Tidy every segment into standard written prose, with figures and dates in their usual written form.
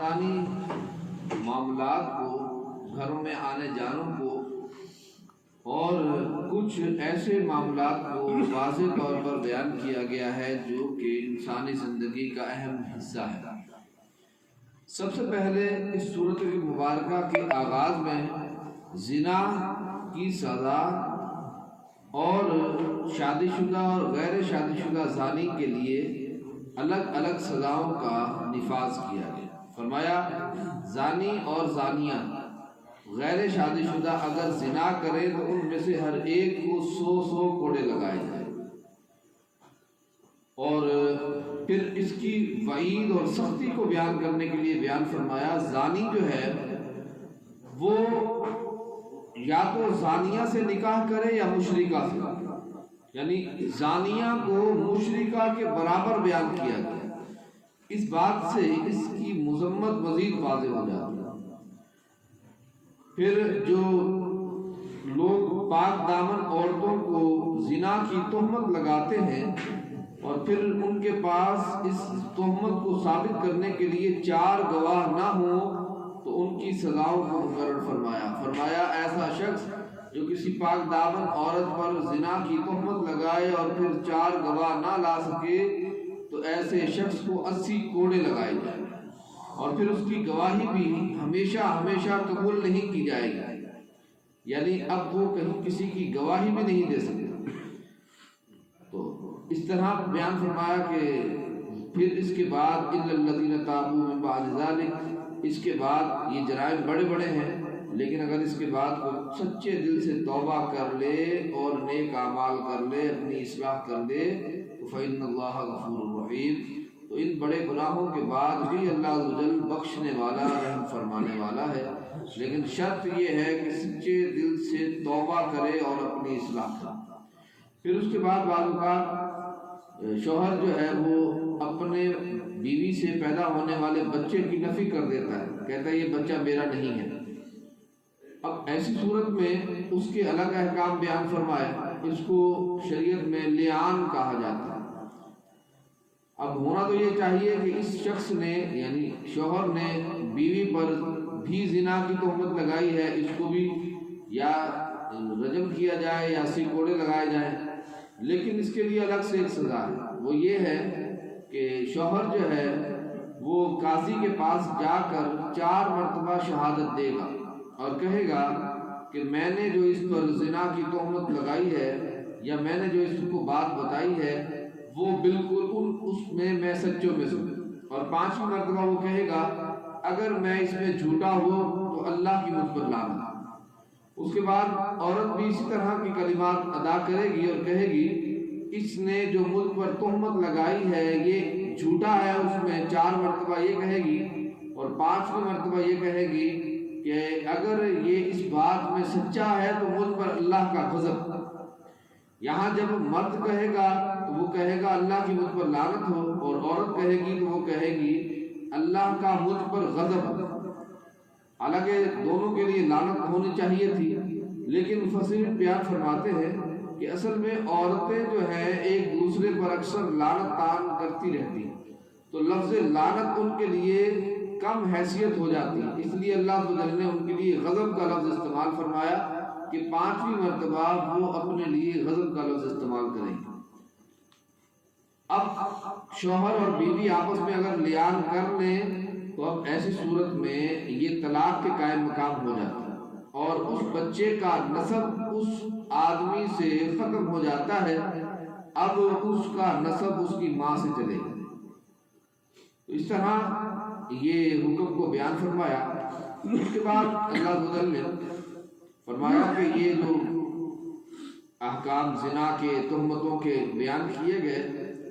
انسانی معاملات کو، گھروں میں آنے جانوں کو اور کچھ ایسے معاملات کو واضح طور پر بیان کیا گیا ہے جو کہ انسانی زندگی کا اہم حصہ ہے۔ سب سے پہلے اس صورت مبارکہ کے آغاز میں زنا کی سزا اور شادی شدہ اور غیر شادی شدہ زانی کے لیے الگ الگ سزاؤں کا نفاذ کیا گیا۔ فرمایا زانی اور زانیہ غیر شادی شدہ اگر زنا کرے تو ان میں سے ہر ایک کو 100 کوڑے لگائے جائیں، اور پھر اس کی وعید اور سختی کو بیان کرنے کے لیے بیان فرمایا زانی جو ہے وہ یا تو زانیہ سے نکاح کرے یا مشرکہ سے، یعنی زانیہ کو مشرکہ کے برابر بیان کیا گیا۔ اس بات سے اس کی مذمت مزید واضح ہو جاتی ہے۔ پھر جو لوگ پاک دامن عورتوں کو زنا کی تہمت لگاتے ہیں اور پھر ان کے پاس اس تہمت کو ثابت کرنے کے لیے 4 گواہ نہ ہوں تو ان کی سزاؤں کو مقرر فرمایا ایسا شخص جو کسی پاک دامن عورت پر زنا کی تہمت لگائے اور پھر 4 گواہ نہ لا سکے تو ایسے شخص کو 80 کوڑے لگائے جائیں، اور پھر اس کی گواہی بھی ہمیشہ قبول نہیں کی جائے گی، یعنی اب وہ کہیں کسی کی گواہی بھی نہیں دے سکتے۔ تو اس طرح بیان فرمایا کہ پھر اس کے بعد الا الذین تابوا من بعد ذلک، اس کے بعد یہ جرائم بڑے ہیں، لیکن اگر اس کے بعد وہ سچے دل سے توبہ کر لے اور نیک اعمال کر لے، اپنی اصلاح کر لے تو فإن اللہ غفور رحیم، تو ان بڑے گناہوں کے بعد بھی اللہ عز و جل بخشنے والا، رحم فرمانے والا ہے، لیکن شرط یہ ہے کہ سچے دل سے توبہ کرے اور اپنی اصلاح کرے۔ پھر اس کے بعد بعض اوقات شوہر جو ہے وہ اپنے بیوی سے پیدا ہونے والے بچے کی نفی کر دیتا ہے، کہتا ہے یہ بچہ میرا نہیں ہے۔ اب ایسی صورت میں اس کے الگ احکام بیان فرمائے، اس کو شریعت میں لعان کہا جاتا ہے۔ اب ہونا تو یہ چاہیے کہ اس شخص نے یعنی شوہر نے بیوی پر بھی زنا کی تہمت لگائی ہے، اس کو بھی یا رجم کیا جائے یا 80 کوڑے لگائے جائیں، لیکن اس کے لیے الگ سے ایک سزا ہے، وہ یہ ہے کہ شوہر جو ہے وہ قاضی کے پاس جا کر 4 مرتبہ شہادت دے گا اور کہے گا کہ میں نے جو اس پر زنا کی تہمت لگائی ہے یا میں نے جو اس کو بات بتائی ہے وہ بالکل اس میں سچوں میں سے، اور 5ویں مرتبہ وہ کہے گا اگر میں اس میں جھوٹا ہوں تو اللہ کی مجھ پر لعنت۔ اس کے بعد عورت بھی اسی طرح کی کلمات ادا کرے گی اور کہے گی اس نے جو مجھ پر تہمت لگائی ہے یہ جھوٹا ہے، اس میں 4 مرتبہ یہ کہے گی، اور 5ویں مرتبہ یہ کہے گی کہ اگر یہ اس بات میں سچا ہے تو مجھ پر اللہ کا غضب۔ یہاں جب مرد کہے گا تو وہ کہے گا اللہ کی مجھ پر لعنت ہو، اور عورت کہے گی تو وہ کہے گی اللہ کا مجھ پر غضب۔ حالانکہ دونوں کے لیے لعنت ہونی چاہیے تھی، لیکن مفسرین بیان فرماتے ہیں کہ اصل میں عورتیں جو ہیں ایک دوسرے پر اکثر لعنت تان کرتی رہتی ہیں، تو لفظ لعنت ان کے لیے کم حیثیت ہو جاتی ہے، اس لیے اللہ تعالی نے ان کے لیے غضب کا لفظ استعمال فرمایا کہ 5ویں مرتبہ وہ اپنے لیے غضب کا لفظ استعمال کریں گے۔ اب شوہر اور بیوی آپس میں اگر لعان کر لیں تو اب ایسی صورت میں یہ طلاق کے قائم مقام ہو جاتا ہے، اور اس بچے کا نسب اس آدمی سے ختم ہو جاتا ہے، اب اس کا نسب اس کی ماں سے چلے گا۔ اس طرح یہ حکم کو بیان فرمایا۔ اس کے بعد اللہ تعالی نے فرمایا کہ یہ جو احکام زنا کے تہمتوں کے بیان کیے گئے،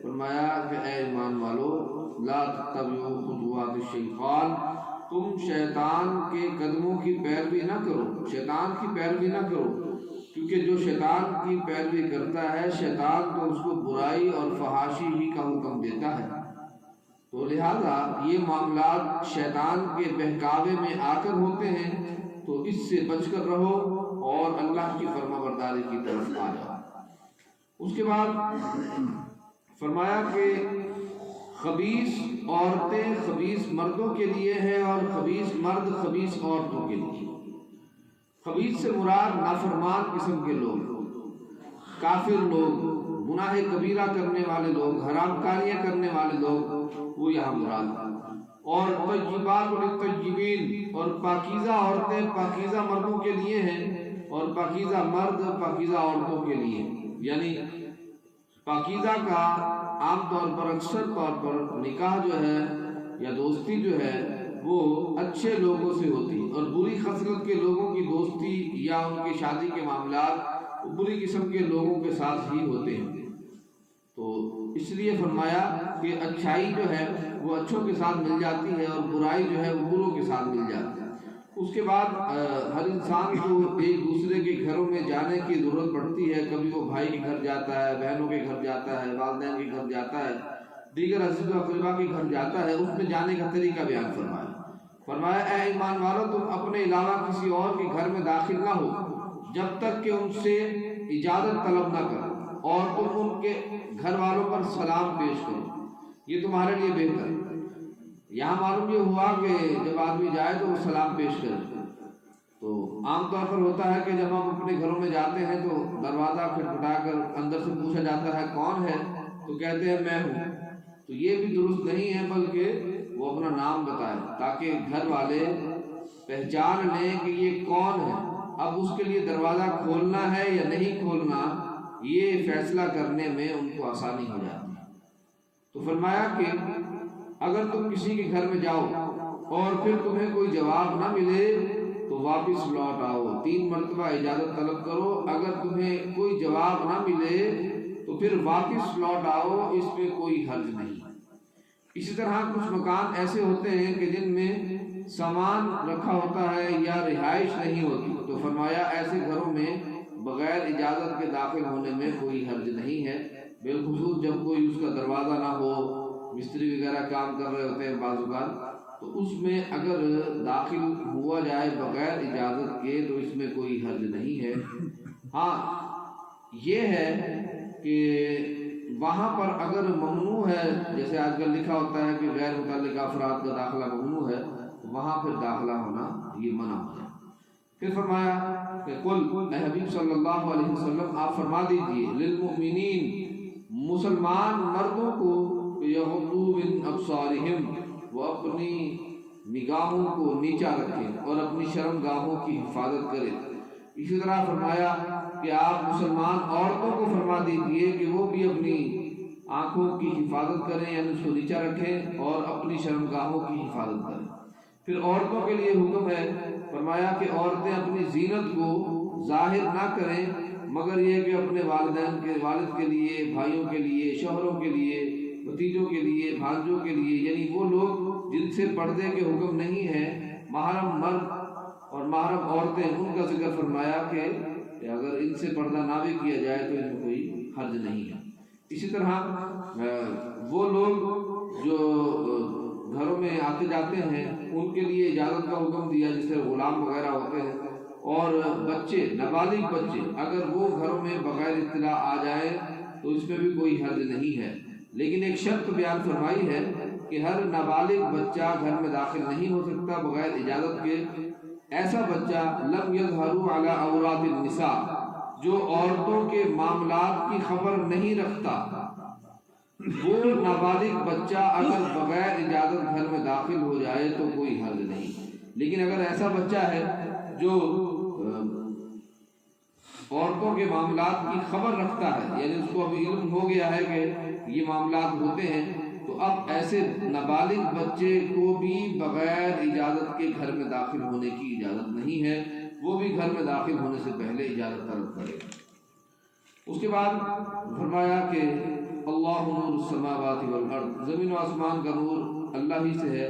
فرمایا کہ اے ایمان والو لا تتبعوا خطوات الشیطان، تم شیطان کے قدموں کی پیروی نہ کرو، شیطان کی پیروی نہ کرو، کیونکہ جو شیطان کی پیروی کرتا ہے شیطان تو اس کو برائی اور فحاشی ہی کا حکم دیتا ہے، تو لہذا یہ معاملات شیطان کے بہکاوے میں آ کر ہوتے ہیں، تو اس سے بچ کر رہو اور اللہ کی فرما برداری کی طرف آ جاؤ۔ اس کے بعد فرمایا کہ خبیث عورتیں خبیث مردوں کے لیے ہیں اور خبیث مرد خبیث عورتوں کے لیے۔ خبیث سے مراد نافرمان قسم کے لوگ، کافر لوگ، گناہ کبیرہ کرنے والے لوگ، حرام کاریاں کرنے والے لوگ، وہ یہاں مراد ہے۔ اور طیبات للطیبین، اور پاکیزہ عورتیں پاکیزہ مردوں کے لیے ہیں اور پاکیزہ مرد پاکیزہ عورتوں کے لیے ہیں۔ یعنی پاکیزہ کا عام طور پر اکثر طور پر نکاح جو ہے یا دوستی جو ہے وہ اچھے لوگوں سے ہوتی ہے، اور بری خصلت کے لوگوں کی دوستی یا ان کی شادی کے معاملات بری قسم کے لوگوں کے ساتھ ہی ہوتے ہیں۔ تو اس لیے فرمایا کہ اچھائی جو ہے وہ اچھوں کے ساتھ مل جاتی ہے اور برائی جو ہے وہ بروں کے ساتھ مل جاتی ہے۔ اس کے بعد ہر انسان کو ایک دوسرے کے گھروں میں جانے کی ضرورت پڑتی ہے۔ کبھی وہ بھائی کے گھر جاتا ہے، بہنوں کے گھر جاتا ہے، والدین کے گھر جاتا ہے، دیگر عزیز و اقربا کے گھر جاتا ہے۔ اس میں جانے کا طریقہ بیان فرمایا اے ایمان والو، تم اپنے علاوہ کسی اور کے گھر میں داخل نہ ہو جب تک کہ ان سے اجازت طلب نہ کرو، اور تم ان کے گھر والوں پر سلام پیش کرو، یہ تمہارے لیے بہتر ہے۔ یہاں معلوم یہ ہوا کہ جب آدمی جائے تو وہ سلام پیش کرے۔ تو عام طور پر ہوتا ہے کہ جب ہم اپنے گھروں میں جاتے ہیں تو دروازہ کھٹکھٹا کر اندر سے پوچھا جاتا ہے کون ہے، تو کہتے ہیں میں ہوں۔ تو یہ بھی درست نہیں ہے، بلکہ وہ اپنا نام بتائے تاکہ گھر والے پہچان لیں کہ یہ کون ہے۔ اب اس کے لیے دروازہ کھولنا ہے یا نہیں کھولنا، یہ فیصلہ کرنے میں ان کو آسانی ہو جاتی ہے۔ تو فرمایا کہ اگر تم کسی کے گھر میں جاؤ اور پھر تمہیں کوئی جواب نہ ملے تو واپس لوٹ آؤ، 3 مرتبہ اجازت طلب کرو۔ اگر تمہیں کوئی جواب نہ ملے تو پھر واپس لوٹ آؤ، اس میں کوئی حرج نہیں۔ اسی طرح کچھ مکان ایسے ہوتے ہیں کہ جن میں سامان رکھا ہوتا ہے یا رہائش نہیں ہوتی، تو فرمایا ایسے گھروں میں بغیر اجازت کے داخل ہونے میں کوئی حرج نہیں ہے، بالخصوص جب کوئی اس کا دروازہ نہ ہو، مستری وغیرہ کام کر رہے ہوتے ہیں بعض اوقات، تو اس میں اگر داخل ہوا جائے بغیر اجازت کے تو اس میں کوئی حرج نہیں ہے۔ ہاں یہ ہے کہ وہاں پر اگر ممنوع ہے، جیسے آج کل لکھا ہوتا ہے کہ غیر متعلقہ افراد کا داخلہ ممنوع ہے، تو وہاں پھر داخلہ ہونا یہ منع ہو جائے۔ پھر فرمایا کہ قل، اے حبیب صلی اللہ علیہ وسلم آپ فرما دیجئے، للمؤمنین مسلمان مردوں کو یغضوا من ابصارہم، وہ اپنی نگاہوں کو نیچا رکھیں اور اپنی شرم گاہوں کی حفاظت کریں۔ اسی طرح فرمایا کہ آپ مسلمان عورتوں کو فرما دیجئے کہ وہ بھی اپنی آنکھوں کی حفاظت کریں، یعنی اس کو نیچا رکھیں اور اپنی شرم گاہوں کی حفاظت کریں۔ پھر عورتوں کے لیے حکم ہے، فرمایا کہ عورتیں اپنی زینت کو ظاہر نہ کریں مگر یہ کہ اپنے والد کے لیے، بھائیوں کے لیے، شوہروں کے لیے، بھتیجوں کے لیے، بھانجوں کے لیے، یعنی وہ لوگ جن سے پردے کے حکم نہیں ہے، محرم مرد اور محرم عورتیں، ان کا ذکر فرمایا کہ اگر ان سے پردہ نہ بھی کیا جائے تو ان میں کوئی حرج نہیں ہے۔ اسی طرح وہ لوگ جو گھروں میں آتے جاتے ہیں ان کے لیے اجازت کا حکم دیا، جس طرح غلام وغیرہ ہوتے ہیں، اور بچے، نابالغ بچے اگر وہ گھروں میں بغیر اطلاع آ جائیں تو اس میں بھی کوئی حرج نہیں ہے، لیکن ایک شرط بیان فرمائی ہے کہ ہر نابالغ بچہ گھر میں داخل نہیں ہو سکتا بغیر اجازت کے۔ ایسا بچہ لم یظہروا علی عورات النساء، جو عورتوں کے معاملات کی خبر نہیں رکھتا، وہ نابالغ بچہ اگر بغیر اجازت گھر میں داخل ہو جائے تو کوئی حرج نہیں۔ لیکن اگر ایسا بچہ ہے جو عورتوں کے معاملات کی خبر رکھتا ہے، یعنی اس کو ابھی علم ہو گیا ہے کہ یہ معاملات ہوتے ہیں، تو اب ایسے نابالغ بچے کو بھی بغیر اجازت کے گھر میں داخل ہونے کی اجازت نہیں ہے، وہ بھی گھر میں داخل ہونے سے پہلے اجازت طلب کرے۔ اس کے بعد فرمایا کہ اللہ نور السماوات والارض، زمین و آسمان کا نور اللہ ہی سے ہے،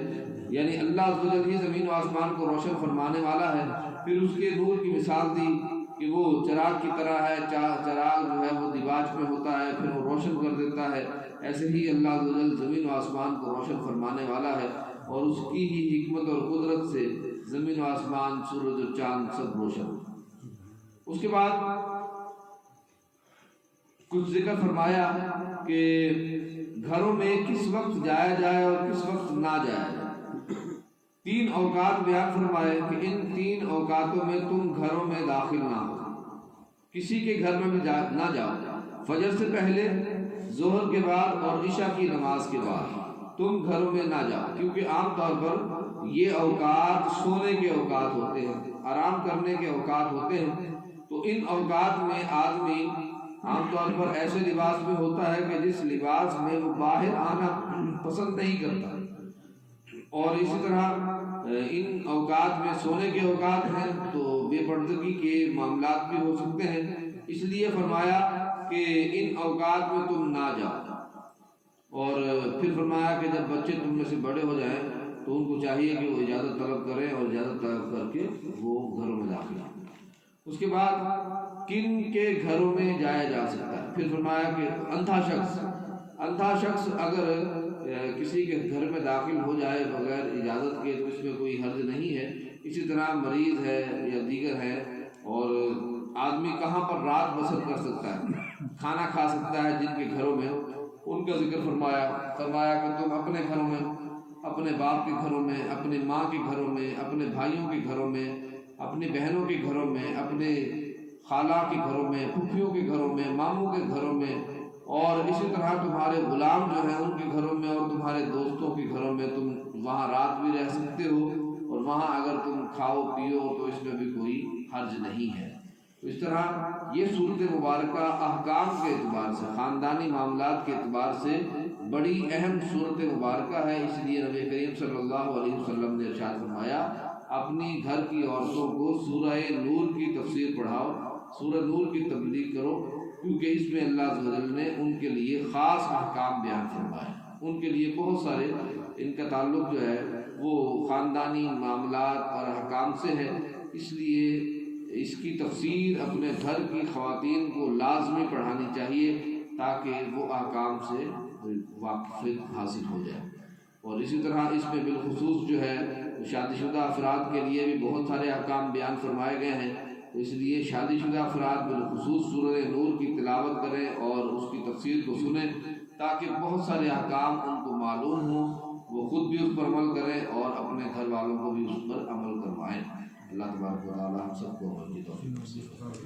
یعنی اللہ عز و جل ہی زمین و آسمان کو روشن فرمانے والا ہے۔ پھر اس کے نور کی مثال دی کہ وہ چراغ کی طرح ہے، چراغ جو ہے وہ دیباج میں ہوتا ہے، پھر وہ روشن کر دیتا ہے۔ ایسے ہی اللہ عز و جل زمین و آسمان کو روشن فرمانے والا ہے، اور اس کی ہی حکمت اور قدرت سے زمین و آسمان، سورج و چاند سب روشن۔ اس کے بعد کچھ ذکر فرمایا کہ گھروں میں کس وقت جایا جائے اور کس وقت نہ جایا جائے۔ 3 اوقات بیان فرمائے کہ ان 3 اوقاتوں میں تم گھروں میں داخل نہ ہو، کسی کے گھر میں بھی نہ جاؤ۔ فجر سے پہلے، ظہر کے بعد اور عشاء کی نماز کے بعد تم گھروں میں نہ جاؤ، کیونکہ عام طور پر یہ اوقات سونے کے اوقات ہوتے ہیں، آرام کرنے کے اوقات ہوتے ہیں۔ تو ان اوقات میں آدمی عام طور پر ایسے لباس میں ہوتا ہے کہ جس لباس میں وہ باہر آنا پسند نہیں کرتا، اور اسی طرح ان اوقات میں سونے کے اوقات ہیں تو بے پردگی کے معاملات بھی ہو سکتے ہیں، اس لیے فرمایا کہ ان اوقات میں تم نہ جاؤ۔ اور پھر فرمایا کہ جب بچے تم میں سے بڑے ہو جائیں تو ان کو چاہیے کہ وہ اجازت طلب کریں اور اجازت طلب کر کے وہ گھروں میں داخل ہوں۔ اس کے بعد کن کے گھروں میں جایا جا سکتا ہے، پھر فرمایا کہ اندھا شخص اگر کسی کے گھر میں داخل ہو جائے بغیر اجازت کے تو اس میں کوئی حرج نہیں ہے۔ اسی طرح مریض ہے یا دیگر ہے، اور آدمی کہاں پر رات بسر کر سکتا ہے، کھانا کھا سکتا ہے جن کے گھروں میں، ان کا ذکر فرمایا کہ تم اپنے گھروں میں، اپنے باپ کے گھروں میں، اپنے ماں کے گھروں میں، اپنے بھائیوں کے گھروں میں، اپنی بہنوں کے گھروں میں، اپنے خالہ کے گھروں میں، پھوپھیوں کے گھروں میں، ماموں کے گھروں میں، اور اسی طرح تمہارے غلام جو ہیں ان کے گھروں میں اور تمہارے دوستوں کے گھروں میں تم وہاں رات بھی رہ سکتے ہو، اور وہاں اگر تم کھاؤ پیو تو اس میں بھی کوئی حرج نہیں ہے۔ تو اس طرح یہ صورت مبارکہ احکام کے اعتبار سے، خاندانی معاملات کے اعتبار سے بڑی اہم صورت مبارکہ ہے، اس لیے نبی کریم صلی اللہ علیہ وسلم نے ارشاد فرمایا اپنی گھر کی عورتوں کو سورہ نور کی تفسیر پڑھاؤ، سورہ نور کی تبلیغ کرو، کیونکہ اس میں اللہ عز و جل نے ان کے لیے خاص احکام بیان فرمائے، ان کے لیے بہت سارے، ان کا تعلق جو ہے وہ خاندانی معاملات اور احکام سے ہے، اس لیے اس کی تفسیر اپنے گھر کی خواتین کو لازمی پڑھانی چاہیے تاکہ وہ احکام سے واقفیت حاصل ہو جائے۔ اور اسی طرح اس میں بالخصوص جو ہے شادی شدہ افراد کے لیے بھی بہت سارے احکام بیان فرمائے گئے ہیں، اس لیے شادی شدہ افراد بالخصوص سورہ نور کی تلاوت کریں اور اس کی تفسیر کو سنیں تاکہ بہت سارے احکام ان کو معلوم ہوں، وہ خود بھی اس پر عمل کریں اور اپنے گھر والوں کو بھی اس پر عمل کروائیں۔ اللہ تبارک و تعالی ہم سب کو عمل کی توفیق نصیب فرمائے۔